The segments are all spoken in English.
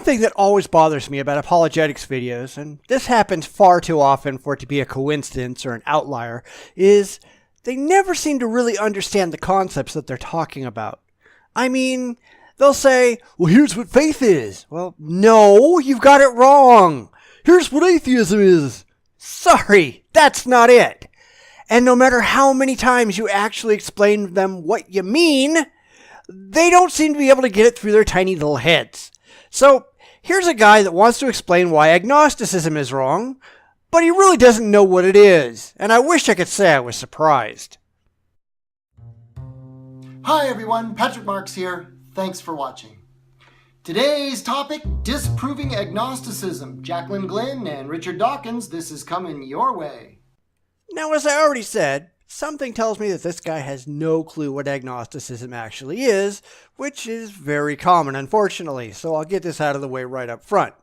thing that always bothers me about apologetics videos, and this happens far too often for it to be a coincidence or an outlier, is they never seem to really understand the concepts that they're talking about. I mean, they'll say, well, here's what faith is. Well, no, you've got it wrong. Here's what atheism is. Sorry, that's not it. And no matter how many times you actually explain to them what you mean, they don't seem to be able to get it through their tiny little heads. So here's a guy that wants to explain why agnosticism is wrong, but he really doesn't know what it is, and I wish I could say I was surprised. Hi everyone, Patrick Marks here. Thanks for watching. Today's topic, Disproving Agnosticism. Jacqueline Glynn and Richard Dawkins, this is coming your way. Now, as I already said, something tells me that this guy has no clue what agnosticism actually is, which is very common, unfortunately, so I'll get this out of the way right up front.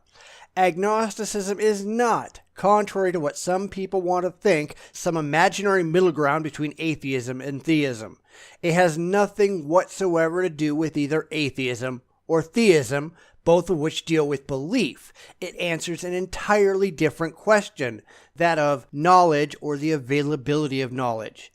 Agnosticism is not, contrary to what some people want to think, some imaginary middle ground between atheism and theism. It has nothing whatsoever to do with either atheism or theism, both of which deal with belief. It answers an entirely different question, that of knowledge or the availability of knowledge.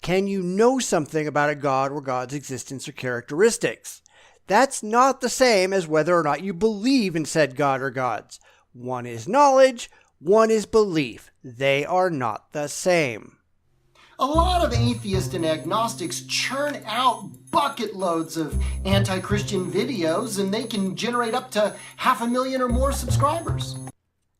Can you know something about a god or God's existence or characteristics? That's not the same as whether or not you believe in said god or gods. One is knowledge, one is belief. They are not the same. A lot of atheists and agnostics churn out bucket loads of anti-Christian videos, and they can generate up to 500,000 or more subscribers.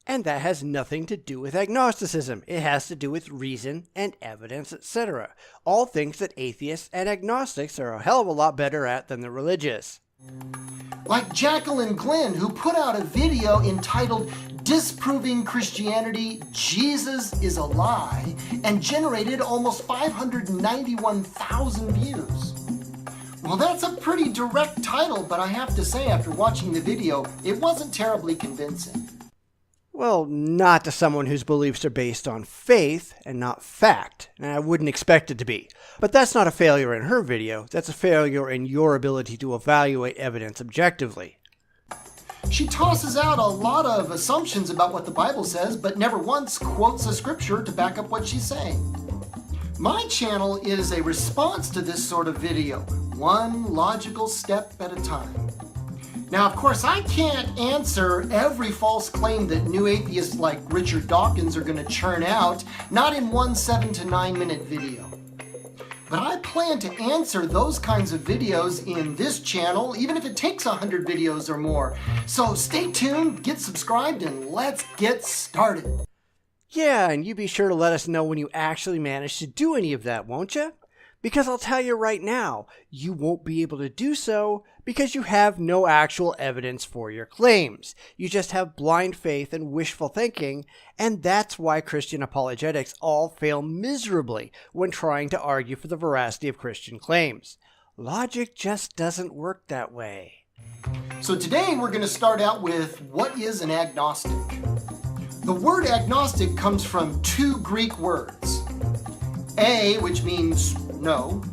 And that has nothing to do with agnosticism. It has to do with reason and evidence, etc. All things that atheists and agnostics are a hell of a lot better at than the religious. Like Jacqueline Glynn, who put out a video entitled Disproving Christianity, Jesus is a Lie, and generated almost 591,000 views. Well, that's a pretty direct title, but I have to say, after watching the video, it wasn't terribly convincing. Well, not to someone whose beliefs are based on faith and not fact, and I wouldn't expect it to be. But that's not a failure in her video, that's a failure in your ability to evaluate evidence objectively. She tosses out a lot of assumptions about what the Bible says, but never once quotes a scripture to back up what she's saying. My channel is a response to this sort of video, one logical step at a time. Now, of course, I can't answer every false claim that new atheists like Richard Dawkins are going to churn out, not in one 7 to 9 minute video. But I plan to answer those kinds of videos in this channel, even if it takes 100 videos or more. So stay tuned, get subscribed, and let's get started. Yeah, and you be sure to let us know when you actually manage to do any of that, won't you? Because I'll tell you right now, you won't be able to do so because you have no actual evidence for your claims. You just have blind faith and wishful thinking, and that's why Christian apologetics all fail miserably when trying to argue for the veracity of Christian claims. Logic just doesn't work that way. So today we're going to start out with what is an agnostic. The word agnostic comes from two Greek words. A, which means no,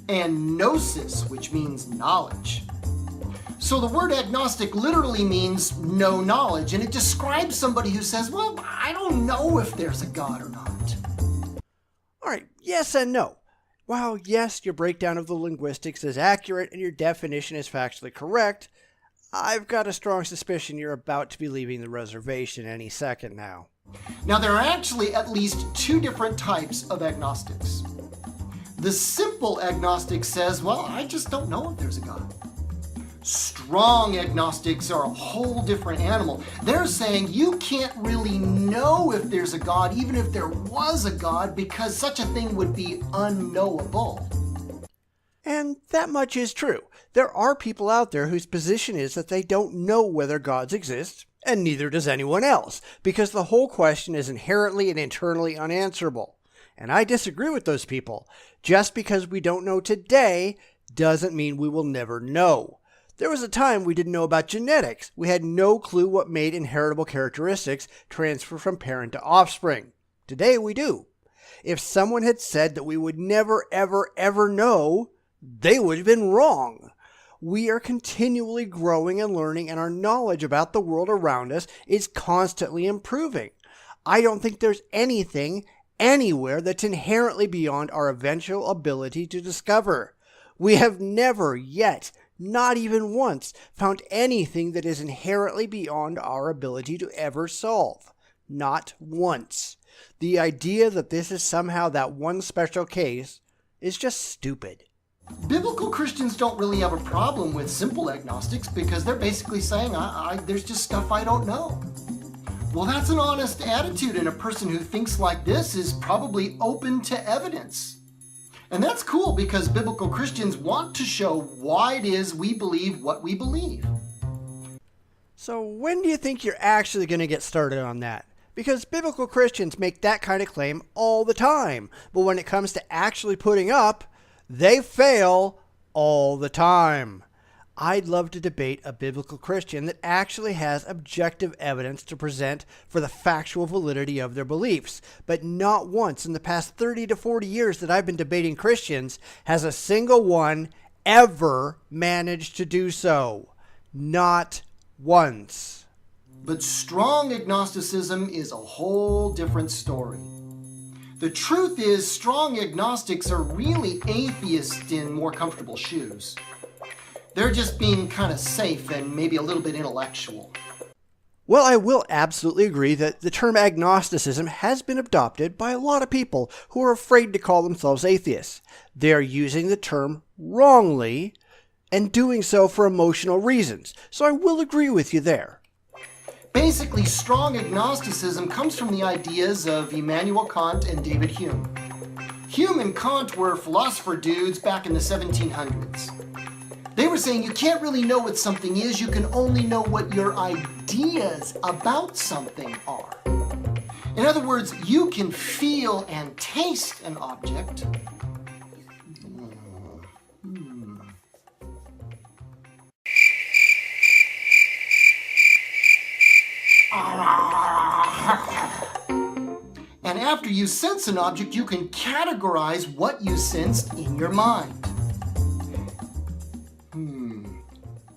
and gnosis, which means knowledge. So the word agnostic literally means no knowledge, and it describes somebody who says, well, I don't know if there's a God or not. All right, yes and no. While yes, your breakdown of the linguistics is accurate and your definition is factually correct, I've got a strong suspicion you're about to be leaving the reservation any second now. Now, there are actually at least two different types of agnostics. The simple agnostic says, well, I just don't know if there's a God. Strong agnostics are a whole different animal. They're saying you can't really know if there's a God, even if there was a God, because such a thing would be unknowable. And that much is true. There are people out there whose position is that they don't know whether gods exist, and neither does anyone else, because the whole question is inherently and internally unanswerable. And I disagree with those people. Just because we don't know today doesn't mean we will never know. There was a time we didn't know about genetics. We had no clue what made inheritable characteristics transfer from parent to offspring. Today we do. If someone had said that we would never, ever, ever know, they would have been wrong. We are continually growing and learning, and our knowledge about the world around us is constantly improving. I don't think there's anything anywhere that's inherently beyond our eventual ability to discover. We have never yet, not even once, found anything that is inherently beyond our ability to ever solve. Not once. The idea that this is somehow that one special case is just stupid. Biblical Christians don't really have a problem with simple agnostics because they're basically saying, there's just stuff I don't know. Well, that's an honest attitude, and a person who thinks like this is probably open to evidence. And that's cool because biblical Christians want to show why it is we believe what we believe. So when do you think you're actually going to get started on that? Because biblical Christians make that kind of claim all the time, but when it comes to actually putting up, they fail all the time. I'd love to debate a biblical Christian that actually has objective evidence to present for the factual validity of their beliefs, but not once in the past 30 to 40 years that I've been debating Christians has a single one ever managed to do so. Not once. But strong agnosticism is a whole different story. The truth is, strong agnostics are really atheists in more comfortable shoes. They're just being kind of safe and maybe a little bit intellectual. Well, I will absolutely agree that the term agnosticism has been adopted by a lot of people who are afraid to call themselves atheists. They are using the term wrongly and doing so for emotional reasons. So I will agree with you there. Basically, strong agnosticism comes from the ideas of Immanuel Kant and David Hume. Hume and Kant were philosopher dudes back in the 1700s. They were saying you can't really know what something is, you can only know what your ideas about something are. In other words, you can feel and taste an object. And after you sense an object, you can categorize what you sensed in your mind.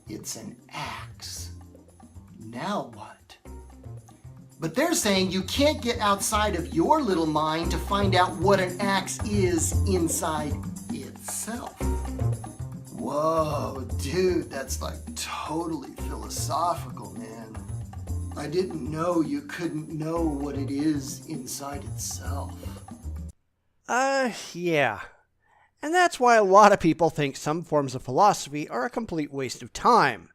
It's an axe. Now what? But they're saying you can't get outside of your little mind to find out what an axe is inside itself. Whoa, dude, that's like totally philosophical, man. I didn't know you couldn't know what it is inside itself. Yeah. And that's why a lot of people think some forms of philosophy are a complete waste of time.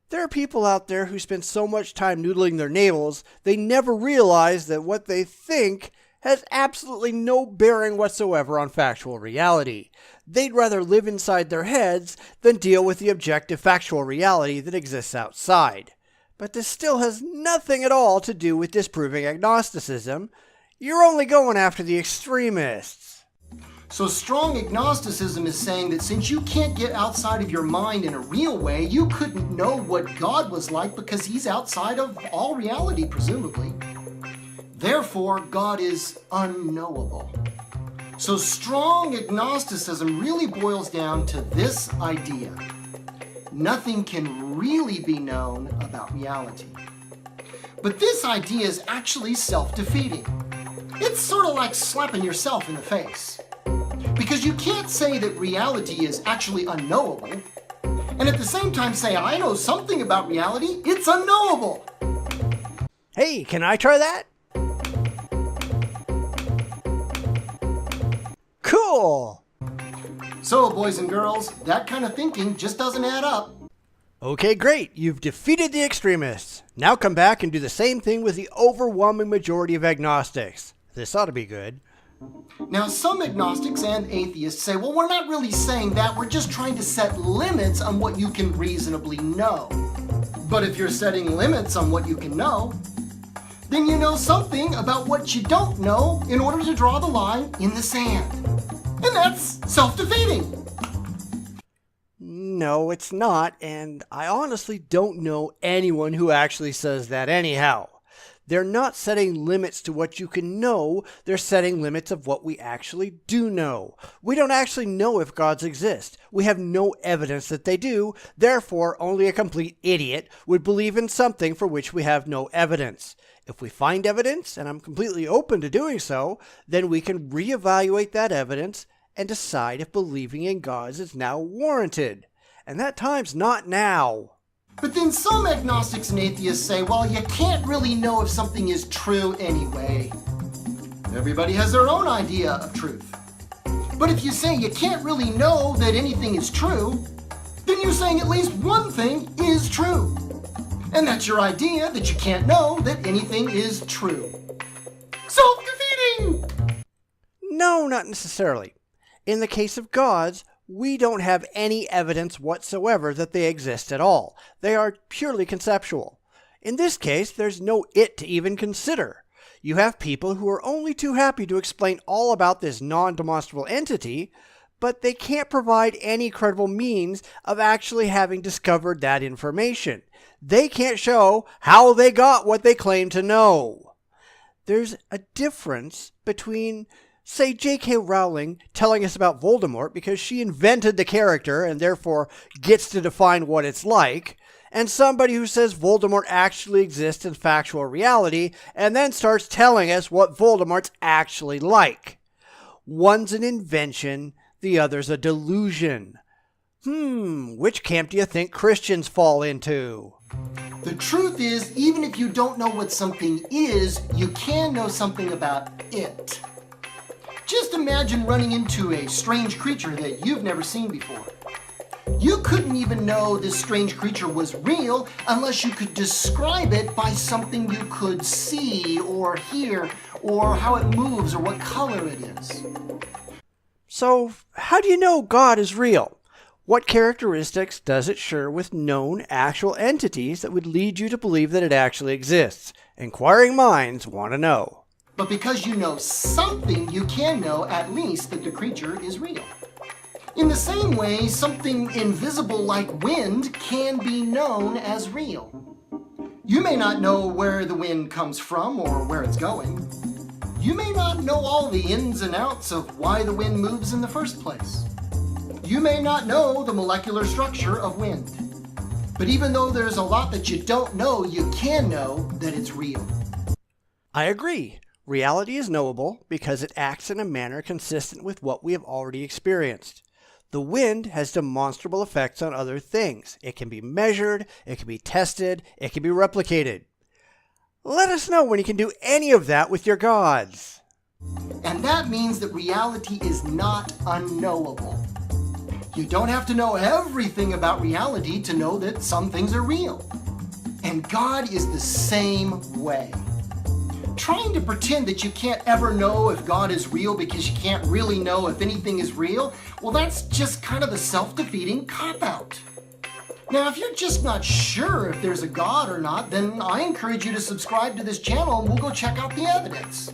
There are people out there who spend so much time noodling their navels, they never realize that what they think has absolutely no bearing whatsoever on factual reality. They'd rather live inside their heads than deal with the objective factual reality that exists outside. But this still has nothing at all to do with disproving agnosticism. You're only going after the extremists. So strong agnosticism is saying that since you can't get outside of your mind in a real way, you couldn't know what God was like because he's outside of all reality, presumably. Therefore, God is unknowable. So strong agnosticism really boils down to this idea. Nothing can really be known about reality. But this idea is actually self-defeating. It's sort of like slapping yourself in the face. Because you can't say that reality is actually unknowable, and at the same time say, I know something about reality, it's unknowable. Hey, can I try that? Cool! So, boys and girls, that kind of thinking just doesn't add up. Okay, great. You've defeated the extremists. Now come back and do the same thing with the overwhelming majority of agnostics. This ought to be good. Now, some agnostics and atheists say, well, we're not really saying that. We're just trying to set limits on what you can reasonably know. But if you're setting limits on what you can know, then you know something about what you don't know in order to draw the line in the sand. And that's self-defeating. No, it's not, and I honestly don't know anyone who actually says that anyhow. They're not setting limits to what you can know, they're setting limits of what we actually do know. We don't actually know if gods exist. We have no evidence that they do, therefore only a complete idiot would believe in something for which we have no evidence. If we find evidence, and I'm completely open to doing so, then we can reevaluate that evidence and decide if believing in gods is now warranted. And that time's not now. But then some agnostics and atheists say, well, you can't really know if something is true anyway. Everybody has their own idea of truth. But if you say you can't really know that anything is true, then you're saying at least one thing is true. And that's your idea that you can't know that anything is true. Self-defeating! No, not necessarily. In the case of gods, we don't have any evidence whatsoever that they exist at all. They are purely conceptual. In this case, there's no it to even consider. You have people who are only too happy to explain all about this non-demonstrable entity, but they can't provide any credible means of actually having discovered that information. They can't show how they got what they claim to know. There's a difference between, say, J.K. Rowling telling us about Voldemort because she invented the character and therefore gets to define what it's like, and somebody who says Voldemort actually exists in factual reality and then starts telling us what Voldemort's actually like. One's an invention, the other's a delusion. Which camp do you think Christians fall into? The truth is, even if you don't know what something is, you can know something about it. Just imagine running into a strange creature that you've never seen before. You couldn't even know this strange creature was real unless you could describe it by something you could see or hear, or how it moves or what color it is. So, how do you know God is real? What characteristics does it share with known actual entities that would lead you to believe that it actually exists? Inquiring minds want to know. But because you know something, you can know at least that the creature is real. In the same way, something invisible like wind can be known as real. You may not know where the wind comes from or where it's going. You may not know all the ins and outs of why the wind moves in the first place. You may not know the molecular structure of wind. But even though there's a lot that you don't know, you can know that it's real. I agree. Reality is knowable because it acts in a manner consistent with what we have already experienced. The wind has demonstrable effects on other things. It can be measured, it can be tested, it can be replicated. Let us know when you can do any of that with your gods. And that means that reality is not unknowable. You don't have to know everything about reality to know that some things are real. And God is the same way. Trying to pretend that you can't ever know if God is real because you can't really know if anything is real, well, that's just kind of a self-defeating cop-out. Now, if you're just not sure if there's a God or not, then I encourage you to subscribe to this channel and we'll go check out the evidence.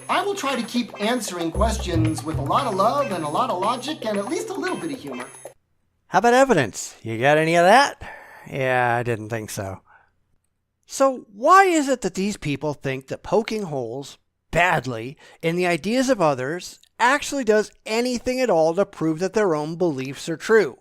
I will try to keep answering questions with a lot of love and a lot of logic and at least a little bit of humor. How about evidence? You got any of that? Yeah, I didn't think so. So why is it that these people think that poking holes badly in the ideas of others actually does anything at all to prove that their own beliefs are true?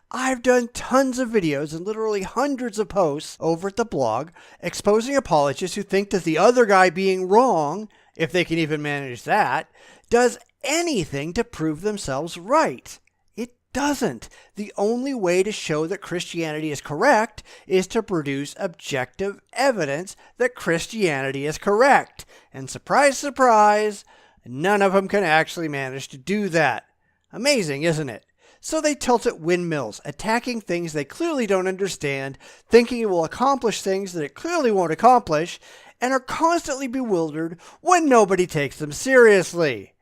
I've done tons of videos and literally hundreds of posts over at the blog exposing apologists who think that the other guy being wrong, if they can even manage that, does anything to prove themselves right. It doesn't. The only way to show that Christianity is correct is to produce objective evidence that Christianity is correct. And surprise, surprise, none of them can actually manage to do that. Amazing, isn't it? So they tilt at windmills, attacking things they clearly don't understand, thinking it will accomplish things that it clearly won't accomplish, and are constantly bewildered when nobody takes them seriously.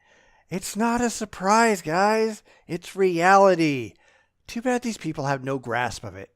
It's not a surprise, guys. It's reality. Too bad these people have no grasp of it.